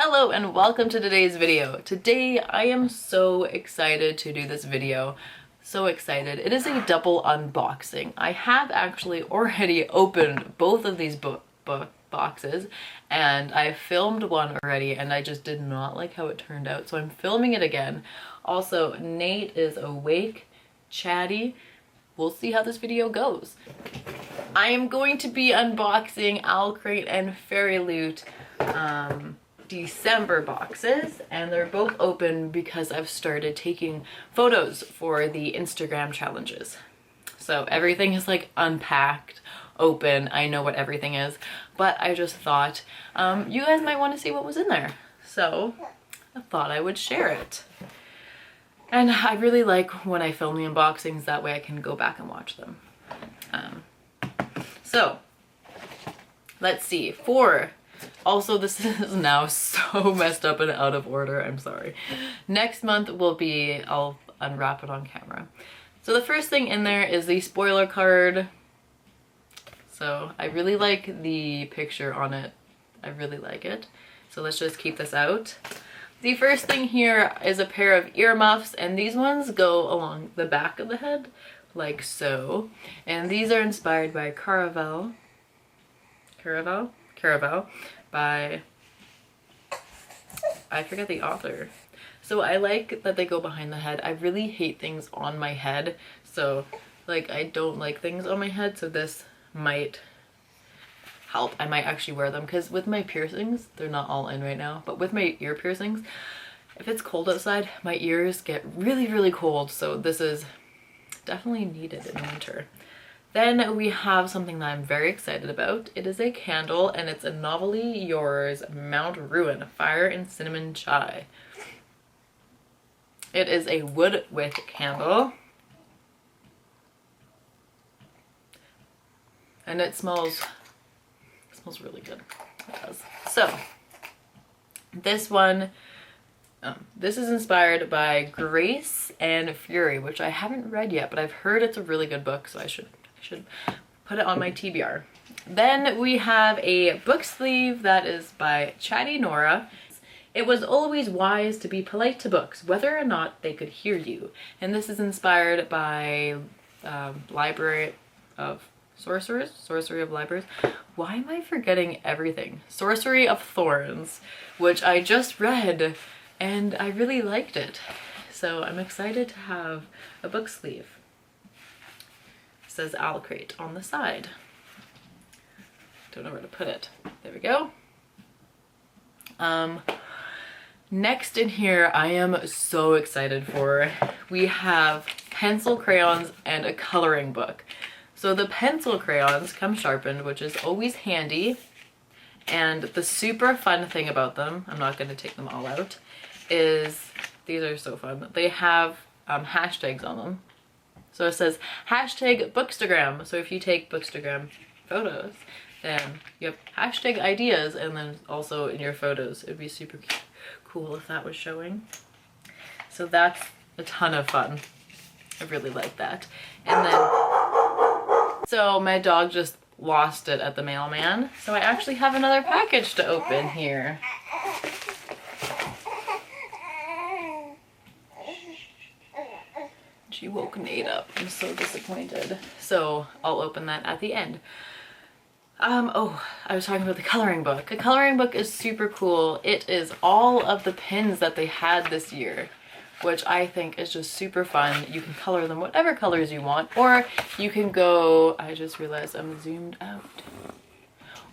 Hello and welcome to today's video. Today I am so excited to do this video. So excited. It is a double unboxing. I have actually already opened both of these boxes and I filmed one already and I just did not like how it turned out, so I'm filming it again. Also, Nate is awake, Chatty. We'll see how this video goes. I am going to be unboxing Owlcrate and Fairyloot December boxes, and they're both open because I've started taking photos for the Instagram challenges. So everything is like unpacked, open. I know what everything is, but I just thought you guys might want to see what was in there. So I thought I would share it. And I really like when I film the unboxings, that way I can go back and watch them. So let's see. Also, this is now so messed up and out of order. I'm sorry. Next month will be, I'll unwrap it on camera. So the first thing in there is the spoiler card. So I really like the picture on it. I really like it. So let's just keep this out. The first thing here is a pair of earmuffs, and these ones go along the back of the head, like so. And these are inspired by Caraval by, I forget the author. So I like that they go behind the head. I really hate things on my head, so like I don't like things on my head, so this might help. I might actually wear them because with my piercings, they're not all in right now, but with my ear piercings, if it's cold outside, my ears get really cold, so this is definitely needed in the winter. Then we have something that I'm very excited about. It is a candle, and it's a Novelly Yours Mount Ruin Fire and Cinnamon Chai. It is a Woodwick candle, and it smells really good. It does. So this one, this is inspired by Grace and Fury, which I haven't read yet, but I've heard it's a really good book, so I should put it on my TBR. Then we have a book sleeve that is by Chatty Nora. It was always wise to be polite to books, whether or not they could hear you. And this is inspired by Library of Sorcerers? Sorcery of Libraries? Why am I forgetting everything? Sorcery of Thorns, which I just read and I really liked it. So I'm excited to have a book sleeve. It says Owlcrate on the side. Don't know where to put it. There we go. Next in here, I am so excited for. We have pencil crayons and a coloring book. So the pencil crayons come sharpened, which is always handy. And the super fun thing about them, I'm not going to take them all out, is these are so fun. They have hashtags on them. So it says hashtag Bookstagram. So if you take Bookstagram photos, then you have hashtag ideas, and then also in your photos. It would be super cool if that was showing. So that's a ton of fun. I really like that. And then, so my dog just lost it at the mailman. So I actually have another package to open here. She woke Nate up. I'm so disappointed. So I'll open that at the end. Oh, I was talking about the coloring book. The coloring book is super cool. It is all of the pins that they had this year, which I think is just super fun. You can color them whatever colors you want, or you can go, I just realized I'm zoomed out.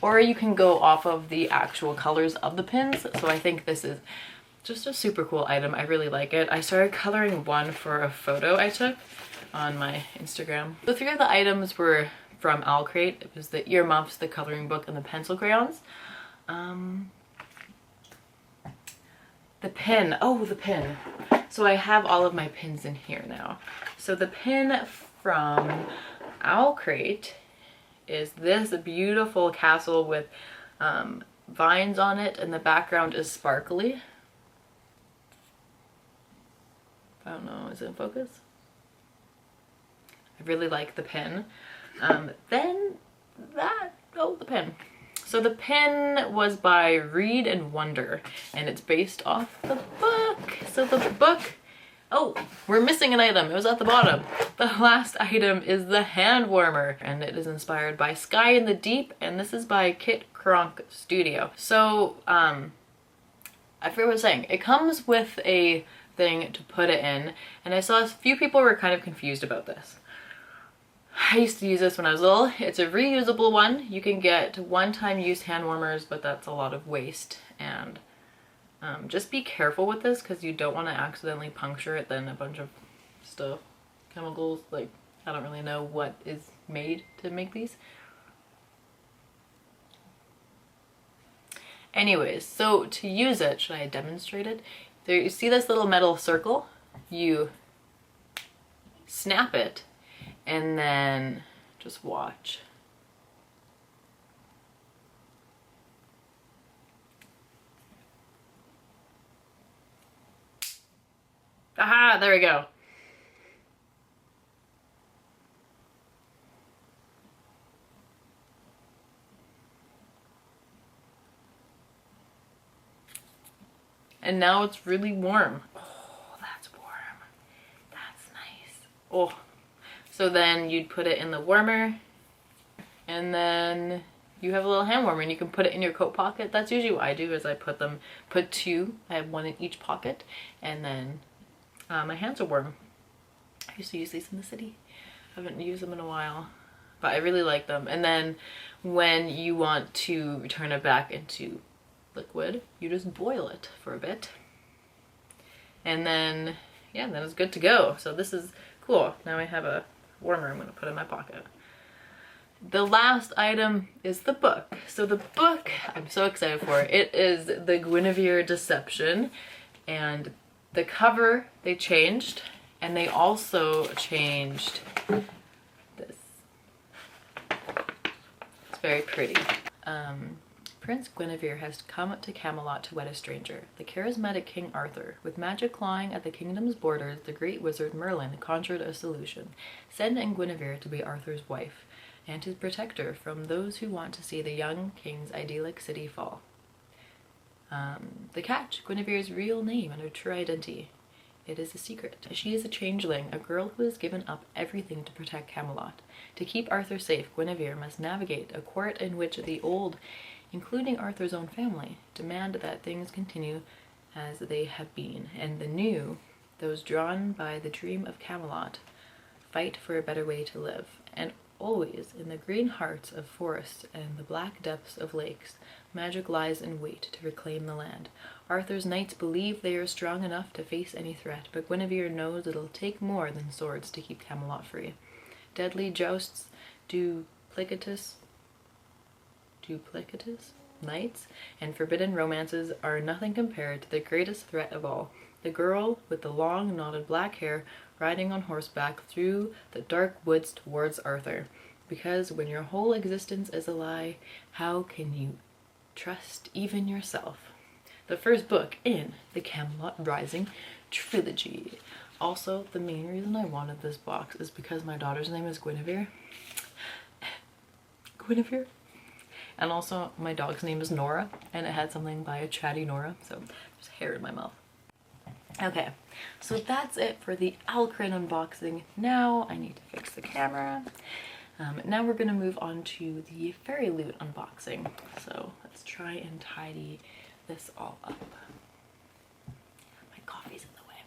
Or you can go off of the actual colors of the pins. So I think this is just a super cool item. I really like it. I started coloring one for a photo I took on my Instagram. The three of the items were from Owlcrate. It was the earmuffs, the coloring book, and the pencil crayons. The pin. Oh, the pin. So I have all of my pins in here now. So the pin from Owlcrate is this beautiful castle with vines on it, and the background is sparkly. I don't know, is it in focus? I really like the pin. Then that, oh, the pin. So the pin was by Read and Wonder, and it's based off the book. So the book, oh, we're missing an item. It was at the bottom. The last item is the hand warmer, and it is inspired by Sky in the Deep, and this is by KitCronkStudio. So, I forget what I was saying. It comes with a thing to put it in, and I saw a few people were kind of confused about this. I used to use this when I was little. It's a reusable one. You can get one-time use hand warmers, but that's a lot of waste, and just be careful with this because you don't want to accidentally puncture it, then a bunch of stuff, chemicals, like I don't really know what is made to make these. Anyways, so to use it, should I demonstrate it? There, you see this little metal circle? You snap it and then just watch. Aha, there we go. And now it's really warm. Oh, that's warm. That's nice. Oh, so then you'd put it in the warmer, and then you have a little hand warmer, and you can put it in your coat pocket. That's usually what I do, is I put two. I have one in each pocket, and then my hands are warm. I used to use these in the city. I haven't used them in a while, but I really like them. And then when you want to turn it back into liquid, you just boil it for a bit, and then yeah, then it's good to go. So this is cool. Now I have a warmer I'm going to put in my pocket. The last item is the book. So the book, I'm so excited for it. It is the Guinevere Deception, and the cover they changed, and they also changed this. It's very pretty. Prince Guinevere has come to Camelot to wed a stranger, the charismatic King Arthur. With magic clawing at the kingdom's borders, the great wizard Merlin conjured a solution, sending Guinevere to be Arthur's wife and his protector from those who want to see the young king's idyllic city fall. The catch, Guinevere's real name and her true identity. It is a secret. She is a changeling, a girl who has given up everything to protect Camelot. To keep Arthur safe, Guinevere must navigate a court in which the old, including Arthur's own family, demand that things continue as they have been, and the new, those drawn by the dream of Camelot, fight for a better way to live. And always, in the green hearts of forests and the black depths of lakes, magic lies in wait to reclaim the land. Arthur's knights believe they are strong enough to face any threat, but Guinevere knows it'll take more than swords to keep Camelot free. Deadly jousts, duplicitous knights, and forbidden romances are nothing compared to the greatest threat of all, the girl with the long knotted black hair riding on horseback through the dark woods towards Arthur. Because when your whole existence is a lie, how can you trust even yourself? The first book in the Camelot Rising trilogy. Also, the main reason I wanted this box is because my daughter's name is Guinevere. Guinevere. And also my dog's name is Nora, and it had something by a Chatty Nora, so there's hair in my mouth. Okay, so that's it for the Owlcrate unboxing. Now I need to fix the camera. Now we're gonna move on to the Fairyloot unboxing. So let's try and tidy this all up. My coffee's in the way.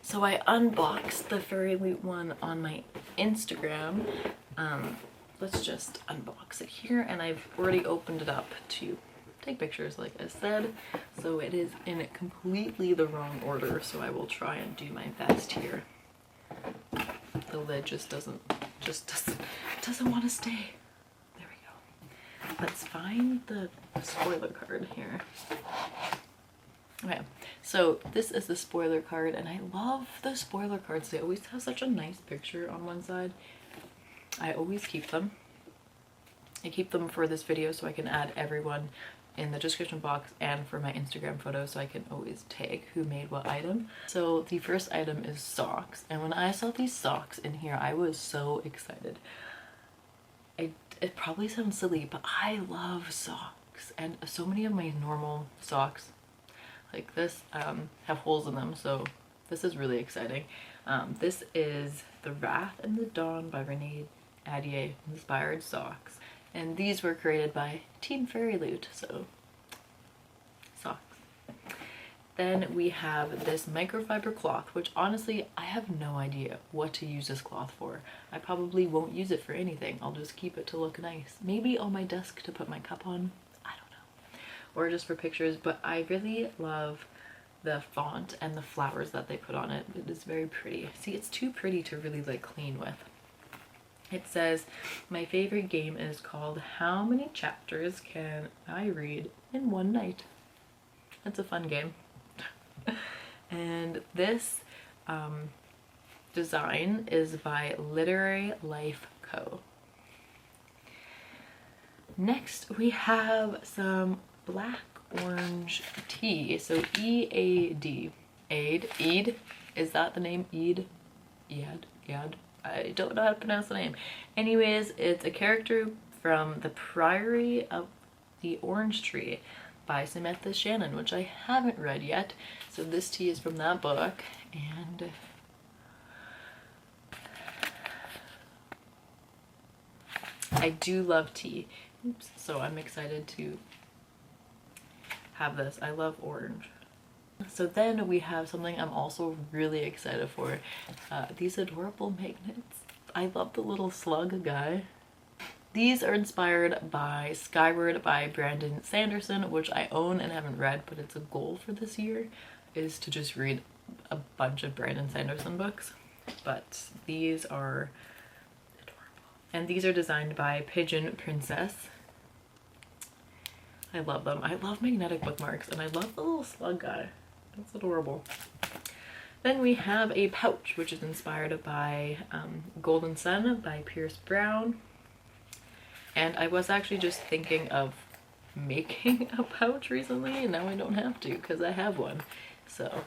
So I unboxed the Fairyloot one on my Instagram. Let's just unbox it here, and I've already opened it up to take pictures like I said, so it is in completely the wrong order, so I will try and do my best here. The lid just doesn't want to stay. There we go. Let's find the spoiler card here. Okay, so this is the spoiler card, and I love the spoiler cards. They always have such a nice picture on one side. I always keep them. I keep them for this video so I can add everyone in the description box, and for my Instagram photo so I can always tag who made what item. So the first item is socks, and when I saw these socks in here I was so excited. I it probably sounds silly, but I love socks, and so many of my normal socks like this have holes in them, so this is really exciting. This is the Wrath and the Dawn by Renee Adier inspired socks, and these were created by Team Fairyloot, so socks. Then we have this microfiber cloth, which honestly I have no idea what to use this cloth for. I probably won't use it for anything. I'll just keep it to look nice. Maybe on my desk to put my cup on, I don't know, or just for pictures, but I really love the font and the flowers that they put on it. It is very pretty. See, it's too pretty to really like clean with. It says, my favorite game is called How Many Chapters Can I Read in One Night? It's a fun game. And this design is by literarylifeco. Next we have some black orange tea. So EAD. Eid? Is that the name? Eid? Ead? I don't know how to pronounce the name. Anyways, it's a character from The Priory of the Orange Tree by Samantha Shannon, which I haven't read yet. So this tea is from that book, and I do love tea. Oops. So I'm excited to have this. I love orange. So then we have something I'm also really excited for. These adorable magnets. I love the little slug guy. These are inspired by Skyward by Brandon Sanderson, which I own and haven't read, but it's a goal for this year, is to just read a bunch of Brandon Sanderson books. But these are adorable. And these are designed by Pigeon Princess. I love them. I love magnetic bookmarks, and I love the little slug guy. That's adorable. Then we have a pouch, which is inspired by Golden Sun by Pierce Brown. And I was actually just thinking of making a pouch recently, and now I don't have to because I have one. So,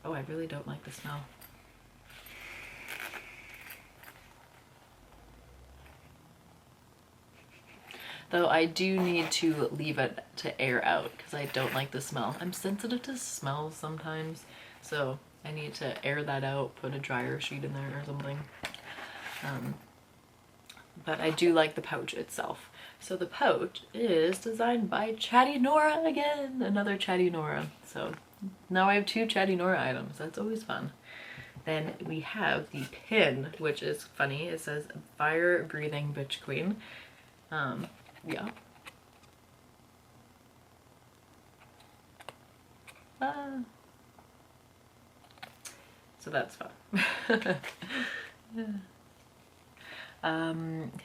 oh, I really don't like the smell. Though I do need to leave it to air out because I don't like the smell. I'm sensitive to smells sometimes, so I need to air that out, put a dryer sheet in there or something. But I do like the pouch itself. So the pouch is designed by Chatty Nora again, another Chatty Nora. So now I have 2 Chatty Nora items. That's always fun. Then we have the pin, which is funny. It says Fire Breathing Bitch Queen. Yeah. So that's fun.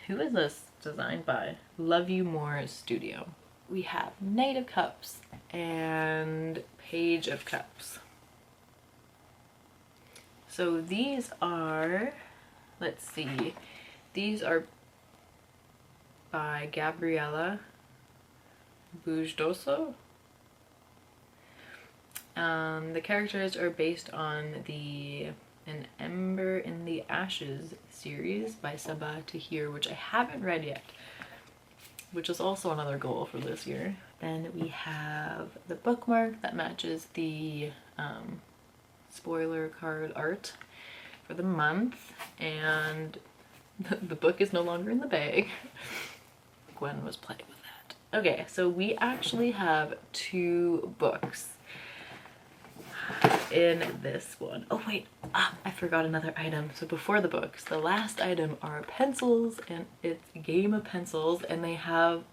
Who is this designed by? Love You More Studio. We have Knight of Cups and Page of Cups. So these are, let's see, these are by Gabriella Bujdoso. The characters are based on the An Ember in the Ashes series by Sabah Tahir, which I haven't read yet, which is also another goal for this year. Then we have the bookmark that matches the spoiler card art for the month, and the book is no longer in the bag. Gwen was playing with that. Okay, so we actually have 2 books in this one. Oh wait, I forgot another item. So before the books, the last item are pencils, and it's a game of pencils, and they have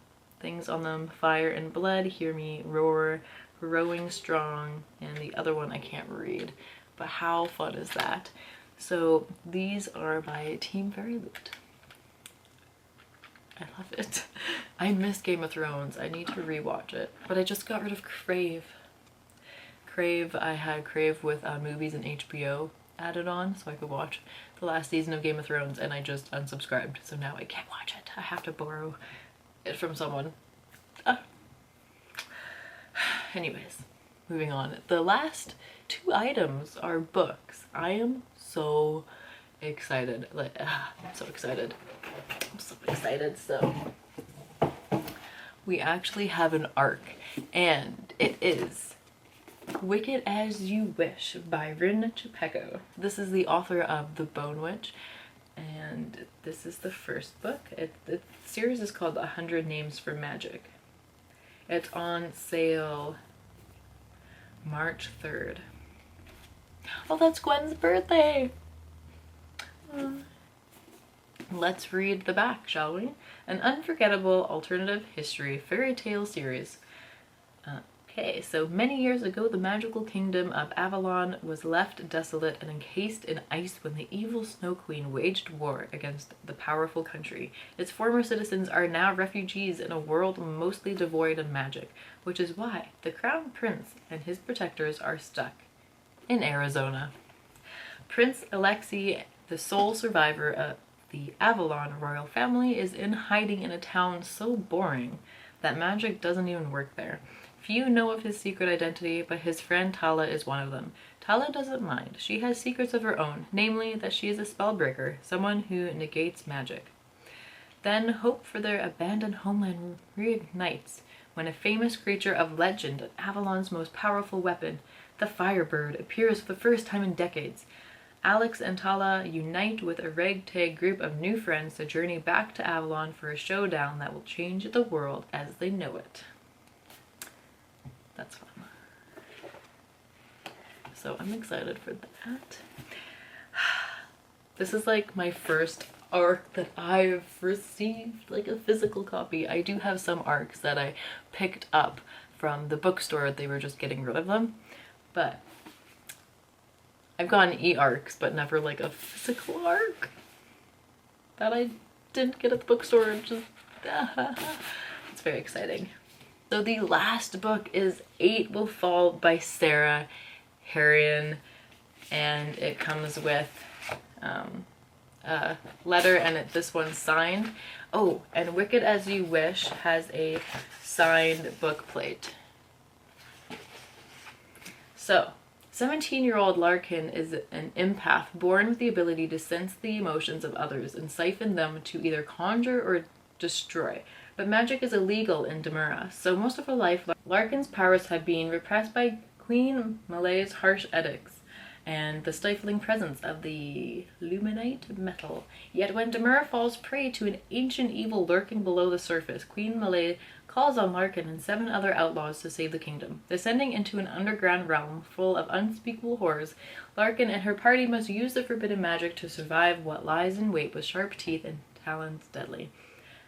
things on them: Fire and Blood, Hear Me Roar, Growing Strong, and the other one I can't read, but how fun is that? So these are by Team Fairyloot. I love it. I miss Game of Thrones. I need to rewatch it, but I just got rid of Crave. I had Crave with movies and HBO added on so I could watch the last season of Game of Thrones, and I just unsubscribed, so now I can't watch it. I have to borrow it from someone. Anyways, moving on. The last 2 items are books. I am so excited. I'm so excited. I'm so excited. So we actually have an arc, and it is Wicked as You Wish by Rin Chupeco. This is the author of The Bone Witch, and this is the first book. The series is called 100 Names for Magic. It's on sale March 3rd. Oh, that's Gwen's birthday! Let's read the back, shall we? An unforgettable alternative history fairy tale series. Okay, so many years ago, the magical kingdom of Avalon was left desolate and encased in ice when the evil Snow Queen waged war against the powerful country. Its former citizens are now refugees in a world mostly devoid of magic, which is why the Crown Prince and his protectors are stuck in Arizona. Prince Alexei, the sole survivor of the Avalon royal family, is in hiding in a town so boring that magic doesn't even work there. Few know of his secret identity, but his friend Tala is one of them. Tala doesn't mind. She has secrets of her own, namely that she is a spellbreaker, someone who negates magic. Then hope for their abandoned homeland reignites when a famous creature of legend, Avalon's most powerful weapon, the Firebird, appears for the first time in decades. Alex and Tala unite with a ragtag group of new friends to journey back to Avalon for a showdown that will change the world as they know it. That's fun. So I'm excited for that. This is like my first arc that I've received, like a physical copy. I do have some arcs that I picked up from the bookstore. They were just getting rid of them. But I've gotten e-arcs, but never like a physical arc that I didn't get at the bookstore. It's very exciting. So the last book is 8 Will Fall by Sarah Harrion, and it comes with a letter, and this one's signed. Oh, and Wicked as You Wish has a signed book plate. So 17-year-old Larkin is an empath born with the ability to sense the emotions of others and siphon them to either conjure or destroy. But magic is illegal in Demura, so most of her life Larkin's powers have been repressed by Queen Malay's harsh edicts and the stifling presence of the luminite metal. Yet when Demura falls prey to an ancient evil lurking below the surface, Queen Malay calls on Larkin and 7 other outlaws to save the kingdom. Descending into an underground realm full of unspeakable horrors, Larkin and her party must use the forbidden magic to survive what lies in wait with sharp teeth and talons deadly.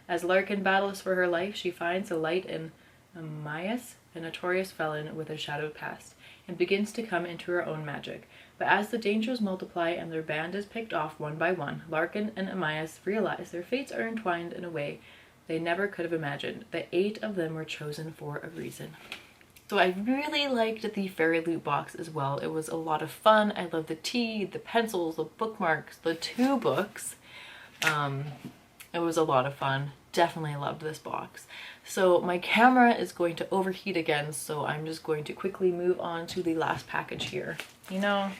As Larkin battles for her life, she finds a light in Amias, a notorious felon with a shadowed past, and begins to come into her own magic. But as the dangers multiply and their band is picked off one by one, Larkin and Amias realize their fates are entwined in a way they never could have imagined. The 8 of them were chosen for a reason. So I really liked the Fairyloot box as well. It was a lot of fun. I love the tea, the pencils, the bookmarks, the 2 books. It was a lot of fun. Definitely loved this box. So my camera is going to overheat again, so I'm just going to quickly move on to the last package here. You know,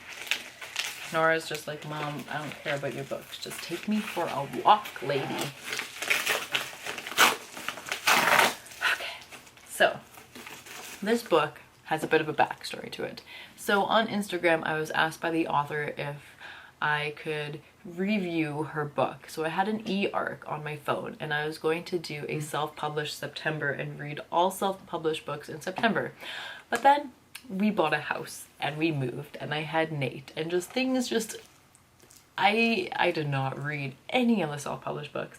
Nora's just like, Mom, I don't care about your books. Just take me for a walk, lady. Okay, so this book has a bit of a backstory to it. So on Instagram, I was asked by the author if I could review her book. So I had an e-arc on my phone, and I was going to do a self-published September and read all self-published books in September. But then we bought a house and we moved, and I had Nate, and just things just, I did not read any of the self-published books.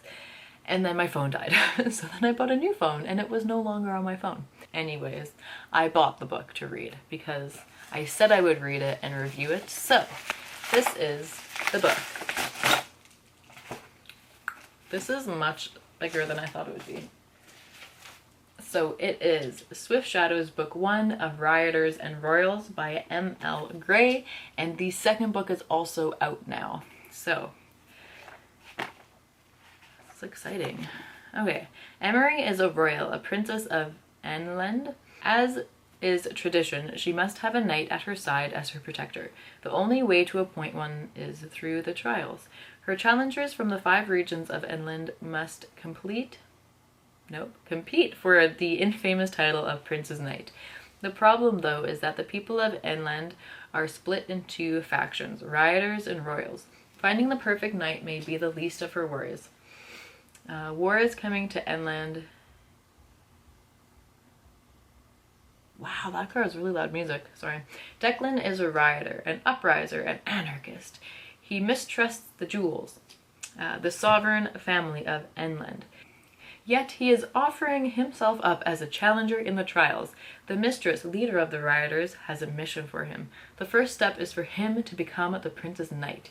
And then my phone died. So then I bought a new phone, and it was no longer on my phone. Anyways, I bought the book to read because I said I would read it and review it. So this is the book. This is much bigger than I thought it would be. So it is Swift Shadows Book 1 of Rioters and Royals by M.L. Gray, and the second book is also out now. So it's exciting. Okay, Emery is a royal, a princess of Enland. As is tradition, she must have a knight at her side as her protector. The only way to appoint one is through the trials. Her challengers from the 5 regions of Enland must compete for the infamous title of Prince's Knight. The problem, though, is that the people of Enland are split into factions, rioters and royals. Finding the perfect knight may be the least of her worries. War is coming to Enland. Wow, that card has really loud music. Sorry. Declan is a rioter, an upriser, an anarchist. He mistrusts the jewels, the sovereign family of Enland. Yet he is offering himself up as a challenger in the trials. The mistress, leader of the rioters, has a mission for him. The first step is for him to become the prince's knight.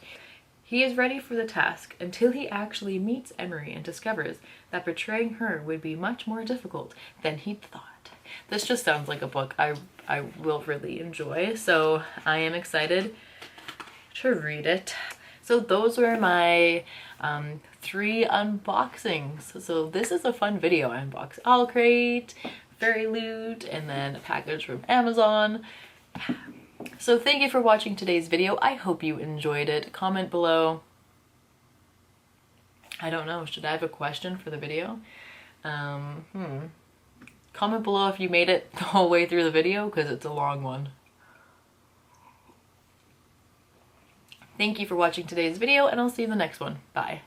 He is ready for the task until he actually meets Emery and discovers that betraying her would be much more difficult than he'd thought. This just sounds like a book I will really enjoy, so I am excited to read it. So those were my 3 unboxings. So this is a fun video. I unboxed Owlcrate, Fairyloot, and then a package from Amazon. So thank you for watching today's video. I hope you enjoyed it. Comment below. I don't know, should I have a question for the video? Comment below if you made it the whole way through the video, because it's a long one. Thank you for watching today's video, and I'll see you in the next one. Bye.